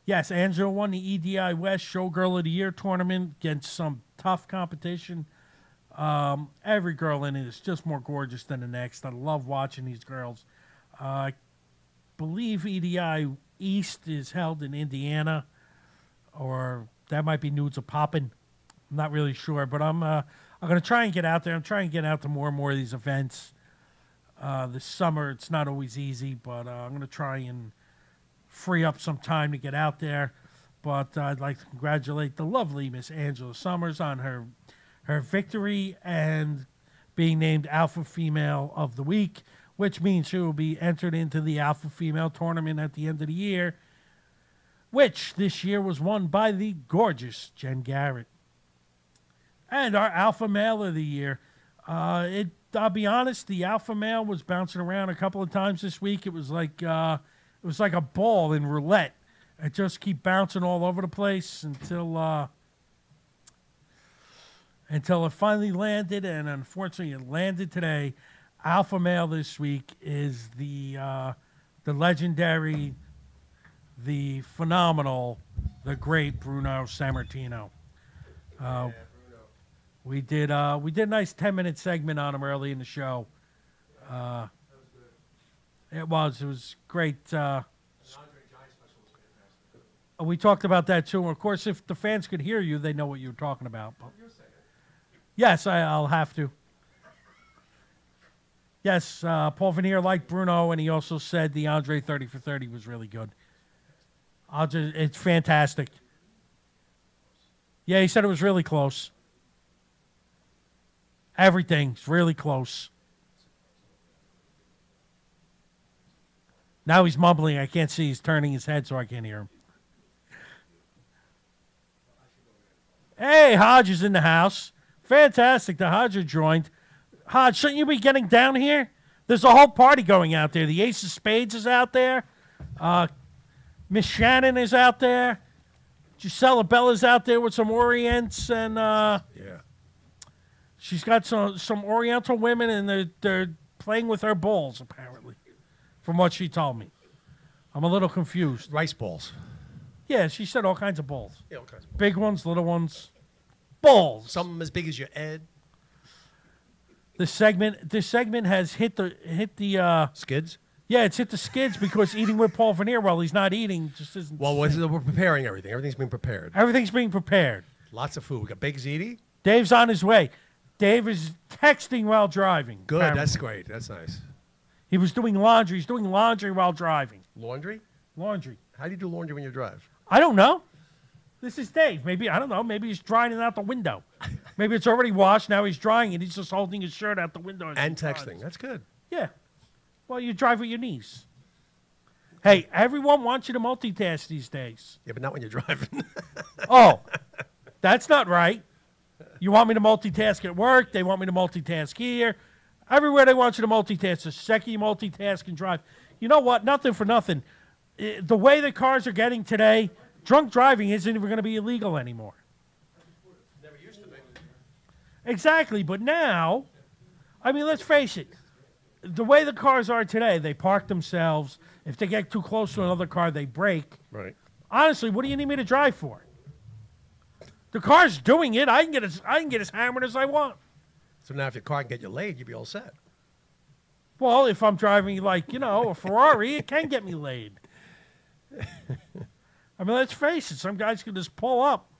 S1: Yes, Angela won the EDI West Showgirl of the Year tournament against some tough competition. Every girl in it is just more gorgeous than the next. I love watching these girls. I believe EDI East is held in Indiana, or that might be Nudes of Poppin'. I'm not really sure, but I'm going to try and get out there. I'm trying to get out to more and more of these events. This summer, it's not always easy, but I'm going to try and free up some time to get out there. But I'd like to congratulate the lovely Miss Angela Sommers on her victory and being named Alpha Female of the Week, which means she will be entered into the Alpha Female tournament at the end of the year, which this year was won by the gorgeous Jen Garrett. And our Alpha Male of the Year, I'll be honest, the Alpha Male was bouncing around a couple of times this week. It was like a ball in roulette. It just keep bouncing all over the place until it finally landed, and unfortunately it landed today. Alpha Male this week is the legendary, the phenomenal, the great Bruno Sammartino.
S3: Bruno.
S1: We did a nice 10-minute segment on him early in the show.
S3: That was good.
S1: It was great.
S3: The Andre Giant special was fantastic.
S1: We talked about that too. Of course, if the fans could hear you, they know what you were talking about. But
S3: You'll say it.
S1: yes, I'll have to. Yes, Paul Veneer liked Bruno, and he also said the Andre 30 for 30 was really good. It's fantastic. Yeah, he said it was really close. Everything's really close. Now he's mumbling. I can't see. He's turning his head so I can't hear him. Hey, Hodge is in the house. Fantastic. The Hodge are joined. Hodge, shouldn't you be getting down here? There's a whole party going out there. The Ace of Spades is out there. Miss Shannon is out there. Gisela Bella's out there with some Orients, and she's got some Oriental women, and they're playing with her balls, apparently, from what she told me. I'm a little confused.
S4: Rice balls.
S1: Yeah, she said all kinds of balls.
S4: Yeah, all kinds of balls.
S1: Big ones, little ones. Balls.
S4: Some of them as big as your head.
S1: This segment has hit the
S4: Skids?
S1: Yeah, it's hit the skids because eating with Paul Veneer while he's not eating just isn't.
S4: Well, we're preparing everything. Everything's being prepared.
S1: Everything's being prepared.
S4: Lots of food. We got baked ziti.
S1: Dave's on his way. Dave is texting while driving.
S4: Good.
S1: apparently.
S4: That's great. That's nice.
S1: He was doing laundry. He's doing laundry while driving.
S4: Laundry?
S1: Laundry.
S4: How do you do laundry when you drive?
S1: I don't know. This is Dave. Maybe, I don't know. Maybe he's drying it out the window. Maybe it's already washed. Now he's drying it. He's just holding his shirt out the window.
S4: And texting. That's good.
S1: Yeah. Well, you drive with your knees. Hey, everyone wants you to multitask these days.
S4: Yeah, but not when you're driving.
S1: Oh, that's not right. You want me to multitask at work. They want me to multitask here. Everywhere they want you to multitask. The second you multitask and drive. You know what? Nothing for nothing. The way the cars are getting today, drunk driving isn't even going to be illegal anymore.
S4: Never used to be.
S1: Exactly, but now, I mean, let's face it. The way the cars are today, they park themselves. If they get too close to another car, they brake.
S4: Right.
S1: Honestly, what do you need me to drive for? The car's doing it. I can get as hammered as I want.
S4: So now if your car can get you laid, you'd be all set.
S1: Well, if I'm driving like, a Ferrari, it can get me laid. I mean, let's face it. Some guys can just pull up.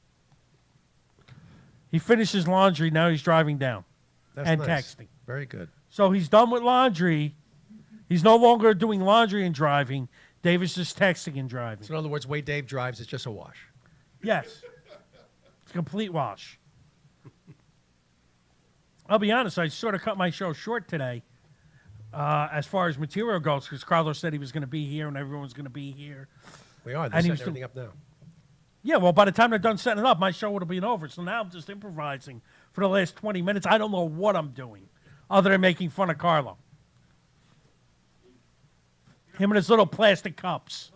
S1: He finishes laundry. Now he's driving down and
S4: nice.
S1: texting.
S4: Very good.
S1: So he's done with laundry. He's no longer doing laundry and driving. Dave is just texting and driving.
S4: So in other words, the way Dave drives is just a wash.
S1: Yes. It's a complete wash. I'll be honest, I sort of cut my show short today as far as material goes because Carlos said he was going to be here and everyone's going to be here.
S4: We are. They're
S1: And he
S4: setting
S1: was
S4: everything up now.
S1: Yeah, well, by the time they're done setting it up, my show would have been over. So now I'm just improvising for the last 20 minutes. I don't know what I'm doing other than making fun of Carlo. Him and his little plastic cups.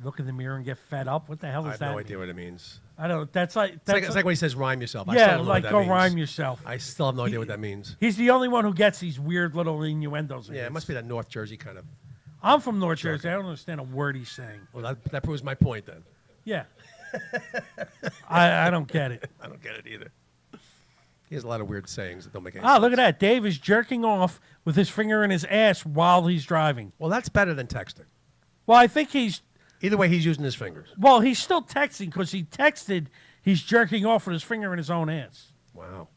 S1: Look in the mirror and get fed up? What the hell
S4: I
S1: does
S4: have
S1: that
S4: no
S1: mean?
S4: idea what it means.
S1: I don't. It's like
S4: It's like when he says rhyme yourself. I still
S1: yeah,
S4: don't know
S1: like
S4: what that
S1: go
S4: means.
S1: rhyme yourself.
S4: I still have no idea what that means.
S1: He's the only one who gets these weird little innuendos.
S4: Yeah, it must be that North Jersey kind of.
S1: I'm from North Jersey. I don't understand a word he's saying.
S4: Well, that proves my point then.
S1: Yeah. I don't get it.
S4: I don't get it either. He has a lot of weird sayings that don't make any
S1: Ah,
S4: sense.
S1: look at that. Dave is jerking off with his finger in his ass while he's driving.
S4: Well, that's better than texting.
S1: Well, I think he's
S4: Either way, he's using his fingers.
S1: Well, he's still texting because he texted he's jerking off with his finger in his own ass.
S4: Wow.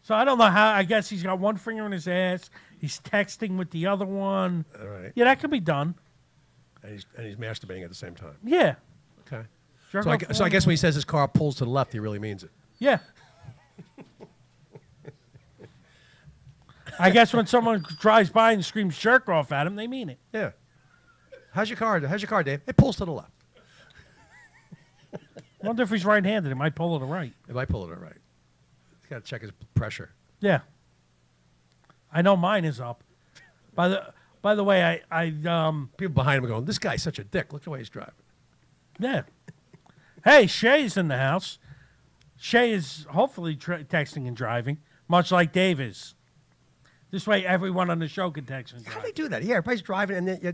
S1: So I don't know how. I guess he's got one finger in his ass. He's texting with the other one.
S4: All right.
S1: Yeah, that could be done.
S4: And he's masturbating at the same time.
S1: Yeah.
S4: Okay.
S1: Jerk
S4: So
S1: off
S4: I
S1: one-
S4: guess when he says his car pulls to the left, he really means it.
S1: Yeah. I guess when someone drives by and screams jerk off at him, they mean it.
S4: Yeah. How's your car, Dave? It pulls to the left.
S1: I wonder if he's right-handed. He might pull it to right.
S4: It might pull it right. He's got to check his pressure.
S1: Yeah. I know mine is up. By the way, I
S4: People behind him are going, this guy's such a dick. Look the way he's driving.
S1: yeah. Hey, Shay's in the house. Shay is hopefully texting and driving, much like Dave is. This way, everyone on the show can text and
S4: How
S1: drive.
S4: do they do that? Yeah, everybody's driving and they're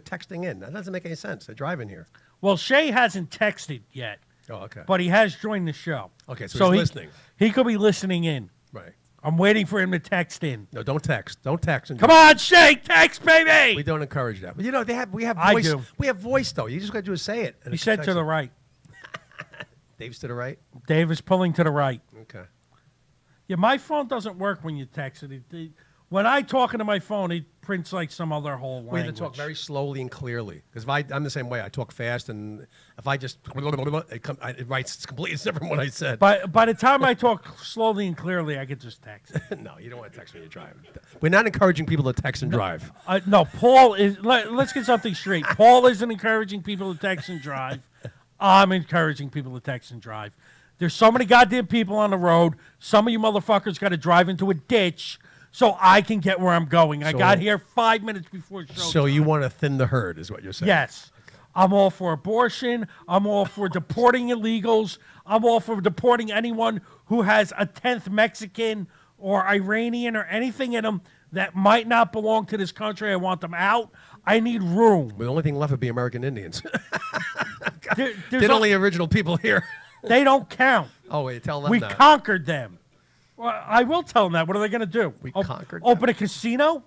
S4: texting in. That doesn't make any sense. They're driving here.
S1: Well, Shay hasn't texted yet,
S4: Oh, okay.
S1: but he has joined the show.
S4: Okay, so he's listening.
S1: He could be listening in.
S4: Right.
S1: I'm waiting for him to text in.
S4: No, don't text. Don't text.
S1: Come on, Shay, text, baby!
S4: We don't encourage that. But we have
S1: I
S4: voice.
S1: do.
S4: We have voice though. You just got to do is say it. and
S1: He
S4: it's
S1: said to
S4: texting.
S1: the right.
S4: Dave's to the right.
S1: Dave is pulling to the right.
S4: Okay.
S1: Yeah, my phone doesn't work when you text it. When I talk into my phone, it prints like some other whole
S4: We have
S1: language.
S4: to talk very slowly and clearly. Because I'm the same way. I talk fast, and if I just it writes it's completely different what I said.
S1: By the time I talk slowly and clearly, I get just text.
S4: No, you don't want to text when you're driving. We're not encouraging people to text and drive.
S1: No, Paul is. Let's get something straight. Paul isn't encouraging people to text and drive. I'm encouraging people to text and drive. There's so many goddamn people on the road. Some of you motherfuckers got to drive into a ditch so I can get where I'm going. I got here 5 minutes before show.
S4: So you want to thin the herd, is what you're saying?
S1: Yes. I'm all for abortion. I'm all for deporting illegals. I'm all for deporting anyone who has a 10th Mexican or Iranian or anything in them that might not belong to this country. I want them out. I need room.
S4: Well, the only thing left would be American Indians.
S1: There's
S4: They're the only original people here.
S1: They don't count.
S4: Oh, wait, tell them
S1: We
S4: that.
S1: conquered them. Well, I will tell them that. What are they going to do?
S4: We conquered
S1: Open a casino?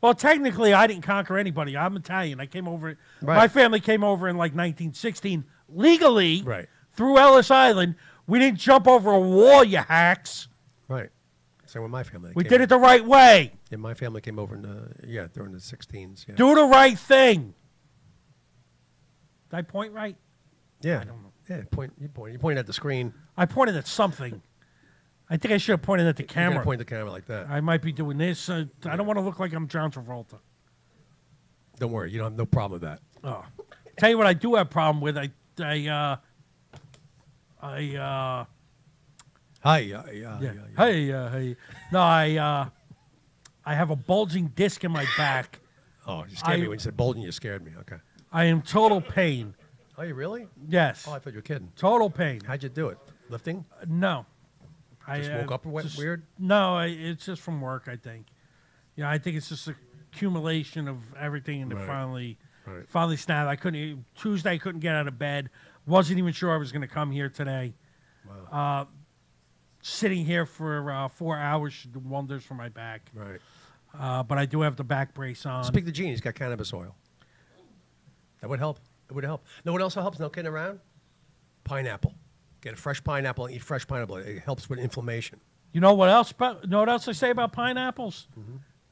S1: Well, technically, I didn't conquer anybody. I'm Italian. I came over.
S4: Right.
S1: My family came over in like 1916 legally
S4: Right.
S1: through Ellis Island. We didn't jump over a wall, you hacks.
S4: Right. Same with my family.
S1: We did it the right way.
S4: Yeah, my family came over in during the 16s. Yeah.
S1: Do the right thing. Did I point right?
S4: Yeah.
S1: I don't know.
S4: Yeah, you pointed at the screen.
S1: I pointed at something. I think I should have pointed at the
S4: You're
S1: camera.
S4: gonna point the camera like that.
S1: I might be doing this. I don't want to look like I'm John Travolta.
S4: Don't worry, you don't have no problem with that.
S1: Oh, tell you what, I do have a problem with.
S4: Hi.
S1: Hey. No, I have a bulging disc in my back.
S4: Oh, you scared me when you said bulging. You scared me. Okay.
S1: I am total pain.
S4: Oh, you really?
S1: Yes,
S4: Oh, I thought you were kidding.
S1: total pain.
S4: How'd you do it? Lifting?
S1: No,
S4: Just woke up weird?
S1: No, it's just from work. I think. Yeah, I think it's just accumulation of everything, and it
S4: Right.
S1: finally snapped. Tuesday. I couldn't get out of bed. Wasn't even sure I was going to come here today.
S4: Wow.
S1: Sitting here for 4 hours should do wonders for my back.
S4: Right.
S1: But I do have the back brace on.
S4: Speak to Gene. He's got cannabis oil. That would help. It would help. Know what also helps? No kidding around? Pineapple. Get a fresh pineapple and eat fresh pineapple. It helps with inflammation.
S1: You know what else? Know what else I say about pineapples?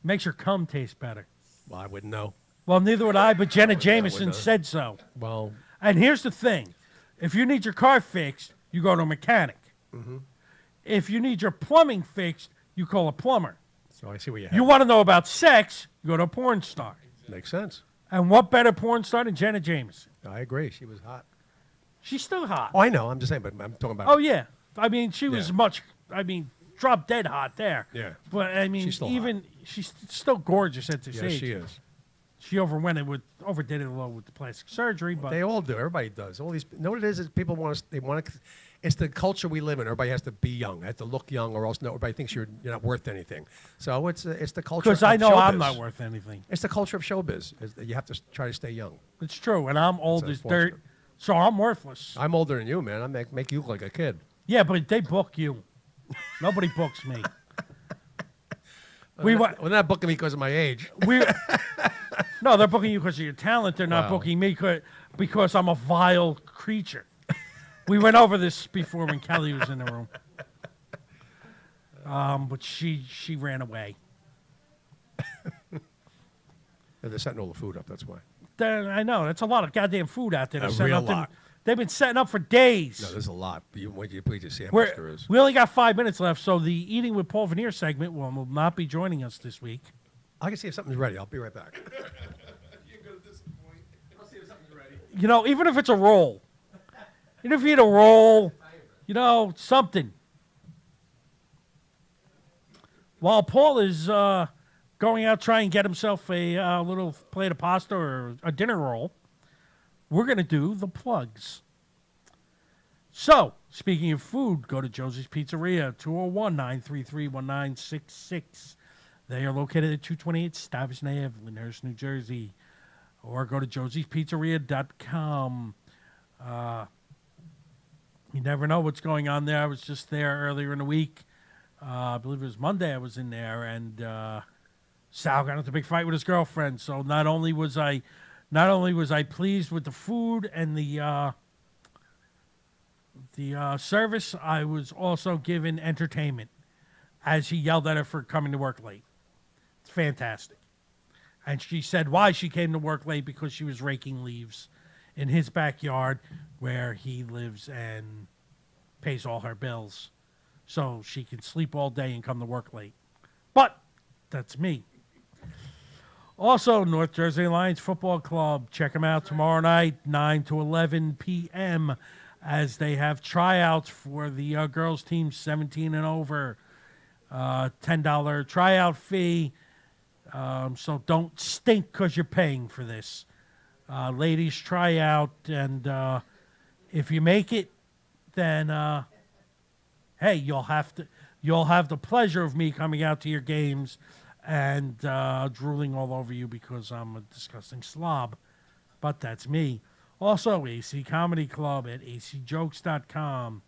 S1: Makes your cum taste better.
S4: Well, I wouldn't know.
S1: Well, neither would I, but Jenna
S4: know.
S1: Jameson said so.
S4: Well,
S1: And here's the thing: if you need your car fixed, you go to a mechanic. If you need your plumbing fixed, you call a plumber.
S4: so I see what you have.
S1: You want to know about sex, you go to a porn star.
S4: Makes sense.
S1: And what better porn star than Jenna Jameson?
S4: I agree. She was hot.
S1: She's still hot.
S4: Oh, I know. I'm just saying, but I'm talking about.
S1: Oh, yeah. I mean, she was
S4: Yeah.
S1: drop dead hot there.
S4: Yeah.
S1: But, I mean,
S4: She's still
S1: she's still gorgeous at this
S4: Yes,
S1: age.
S4: she is.
S1: She overdid it a little with the plastic surgery, but
S4: They all do. Everybody does. All these. Know what it is people want to. They want to. It's the culture we live in. Everybody has to be young. Has to look young, or else everybody thinks you're not worth anything. So it's the culture.
S1: because I
S4: of
S1: know I'm
S4: showbiz.
S1: not worth anything.
S4: It's the culture of showbiz. You have to try to stay young.
S1: It's true, and I'm old as dirt,
S4: unfortunate.
S1: so I'm worthless.
S4: I'm older than you, man. I make you look like a kid.
S1: Yeah, but they book you. Nobody books me. We
S4: Well, they're not booking me because of my age.
S1: No, they're booking you because of your talent. They're not
S4: Wow.
S1: booking me because I'm a vile creature. We went over this before when Kelly was in the room. But she ran away.
S4: They're setting all the food up. That's why.
S1: I know. That's a lot of goddamn food out there. They're
S4: A
S1: setting
S4: real
S1: up.
S4: lot.
S1: They've been setting up for days.
S4: No, there's a lot. Wait till you see how much there is.
S1: We only got 5 minutes left, so the Eating with Paul Veneer segment will not be joining us this week.
S4: I can see if something's ready. I'll be right back.
S3: You're gonna disappoint. I'll see if something's ready.
S1: You know, even if it's a roll. Even if you eat a roll, something. While Paul is going out trying to get himself a little plate of pasta or a dinner roll, we're going to do the plugs. So, speaking of food, go to Josie's Pizzeria, 201-933-1966. They are located at 228 Stuyvesant Ave, Lyndhurst, New Jersey. Or go to josie'spizzeria.com. You never know what's going on there. I was just there earlier in the week. I believe it was Monday I was in there, and Sal got into a big fight with his girlfriend. So not only was I pleased with the food and the service, I was also given entertainment. as he yelled at her for coming to work late. It's fantastic. And she said why she came to work late, because she was raking leaves in his backyard where he lives and pays all her bills. So she can sleep all day and come to work late. But that's me. Also, North Jersey Lions Football Club. Check them out tomorrow night, 9 to 11 p.m., as they have tryouts for the girls' team 17 and over. $10 tryout fee. So don't stink because you're paying for this. Ladies try out, and if you make it, then hey, you'll have the pleasure of me coming out to your games and drooling all over you because I'm a disgusting slob. But that's me. Also, AC Comedy Club at acjokes.com.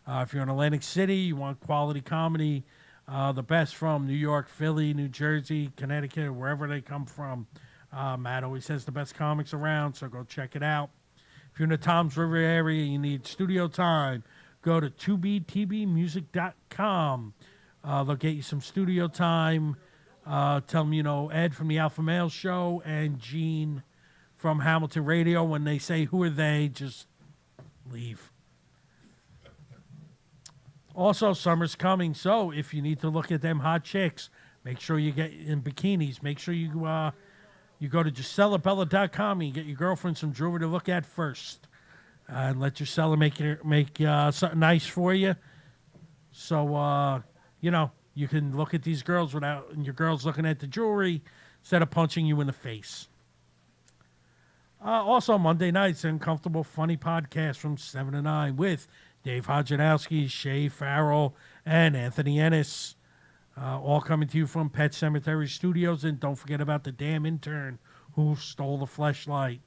S1: If you're in Atlantic City, you want quality comedy, the best from New York, Philly, New Jersey, Connecticut, or wherever they come from. Matt always has the best comics around, so go check it out. If you're in the Toms River area, you need studio time, go to 2btbmusic.com. They'll get you some studio time. Tell them you know Ed from the Alpha Male Show and Gene from Hamilton Radio. When they say who are they, just leave. Also, summer's coming, so if you need to look at them hot chicks, make sure you get in bikinis. Make sure you go to GiselleBella.com and you get your girlfriend some jewelry to look at first. And let Gisela make something nice for you. So, you can look at these girls without your girls looking at the jewelry instead of punching you in the face. Also, Monday nights, Uncomfortable Funny Podcast from 7 to 9 with Dave Hodjanowski, Shay Farrell, and Anthony Ennis. All coming to you from Pet Cemetery Studios. And don't forget about the damn intern who stole the fleshlight.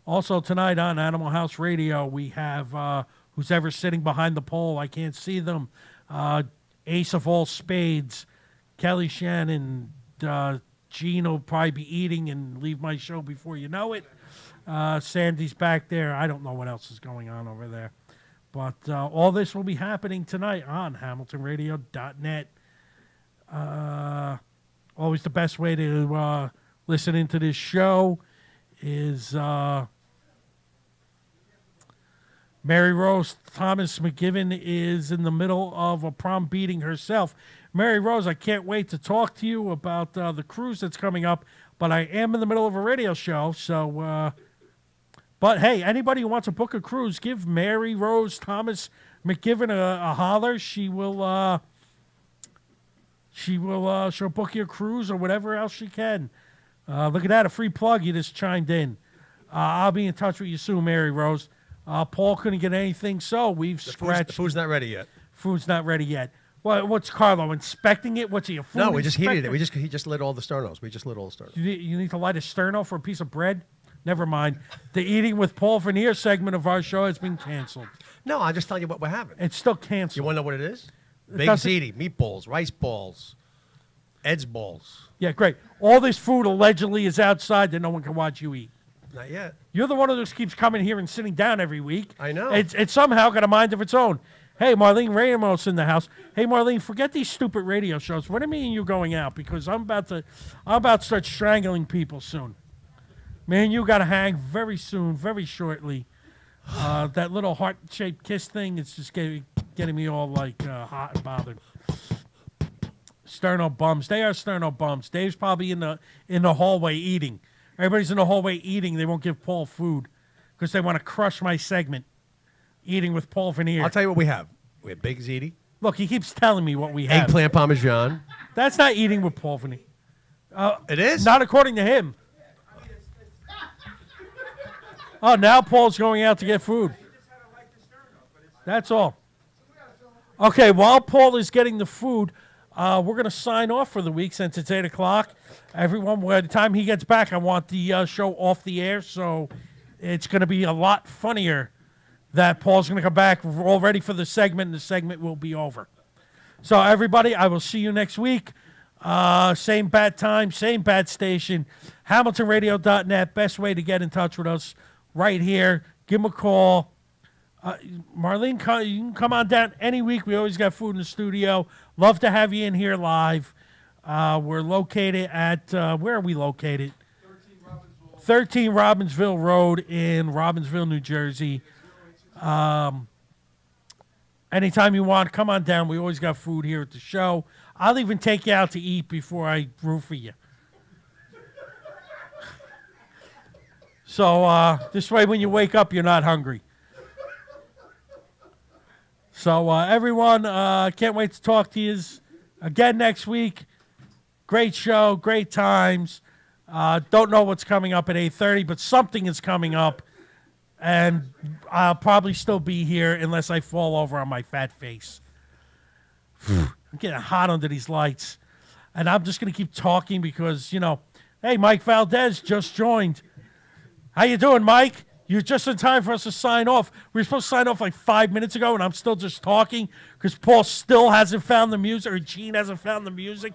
S1: Also tonight on Animal House Radio, we have who's ever sitting behind the pole. I can't see them. Ace of all spades, Kelly Shannon. Gene will probably be eating and leave my show before you know it. Sandy's back there. I don't know what else is going on over there. But all this will be happening tonight on HamiltonRadio.net. Always the best way to listen into this show is Mary Rose Thomas McGivern is in the middle of a prom beating herself. Mary Rose, I can't wait to talk to you about the cruise that's coming up, but I am in the middle of a radio show, so... But hey, anybody who wants to book a cruise, give Mary Rose Thomas McGivern a holler. She'll book you a cruise or whatever else she can. Look at that, a free plug. You just chimed in. I'll be in touch with you soon, Mary Rose. Paul couldn't get anything, so we've scratched.
S4: The food's not ready yet.
S1: Food's not ready yet. What's Carlo inspecting it? What's he, a food
S4: No, we just heated
S1: inspector?
S4: it. He just lit all the sternos. We just lit all the sternos.
S1: You need to light a sterno for a piece of bread? Never mind. The Eating with Paul Vernier segment of our show has been canceled.
S4: No, I'm just telling you what we're having.
S1: It's still canceled.
S4: You want to know what it is? Big ziti, meatballs, rice balls, Ed's balls.
S1: Yeah, great. All this food allegedly is outside that no one can watch you eat.
S4: Not yet.
S1: You're the one who just keeps coming here and sitting down every week.
S4: I know.
S1: It's somehow got a mind of its own. Hey, Marlene Ramos in the house. Hey, Marlene, forget these stupid radio shows. When are me and you going out? Because I'm about to start strangling people soon. Man, you got to hang very soon, very shortly. That little heart-shaped kiss thing, it's just getting me all like hot and bothered. Sterno bums. They are sterno bums. Dave's probably in the hallway eating. Everybody's in the hallway eating. They won't give Paul food because they want to crush my segment. Eating with Paul Vernier.
S4: I'll tell you what we have. We have big ziti.
S1: Look, he keeps telling me what we have.
S4: Eggplant parmesan.
S1: That's not eating with Paul Vernier.
S4: It is?
S1: Not according to him. Oh, now Paul's going out to get food. That's all. Okay, while Paul is getting the food, we're going to sign off for the week since it's 8 o'clock. Everyone, by the time he gets back, I want the show off the air, so it's going to be a lot funnier that Paul's going to come back. We're all ready for the segment, and the segment will be over. So, everybody, I will see you next week. Same bat time, same bat station. HamiltonRadio.net, best way to get in touch with us. Right here. Give him a call. Marlene, you can come on down any week. We always got food in the studio. Love to have you in here live. We're located at, where are we located? 13 Robbinsville Road in Robbinsville, New Jersey. Anytime you want, come on down. We always got food here at the show. I'll even take you out to eat before I roofie you. So this way when you wake up, you're not hungry. So everyone, can't wait to talk to you again next week. Great show, great times. Don't know what's coming up at 8:30, but something is coming up. And I'll probably still be here unless I fall over on my fat face. I'm getting hot under these lights. And I'm just going to keep talking because, you know, hey, Mike Valdez just joined. How you doing, Mike? You're just in time for us to sign off. We were supposed to sign off like 5 minutes ago, and I'm still just talking because Paul still hasn't found the music, or Gene hasn't found the music.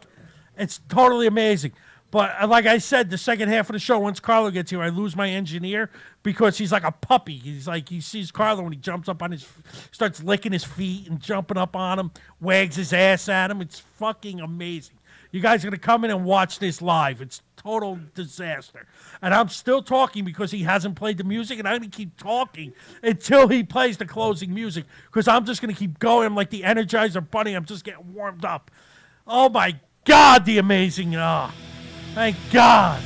S1: It's totally amazing. But like I said, the second half of the show, once Carlo gets here, I lose my engineer because he's like a puppy. He's like, he sees Carlo and he jumps up on his, starts licking his feet and jumping up on him, wags his ass at him. It's fucking amazing. You guys are going to come in and watch this live. It's total disaster. And I'm still talking because he hasn't played the music, and I'm going to keep talking until he plays the closing music because I'm just going to keep going. I'm like the Energizer Bunny. I'm just getting warmed up. Oh, my God, the amazing. Thank God.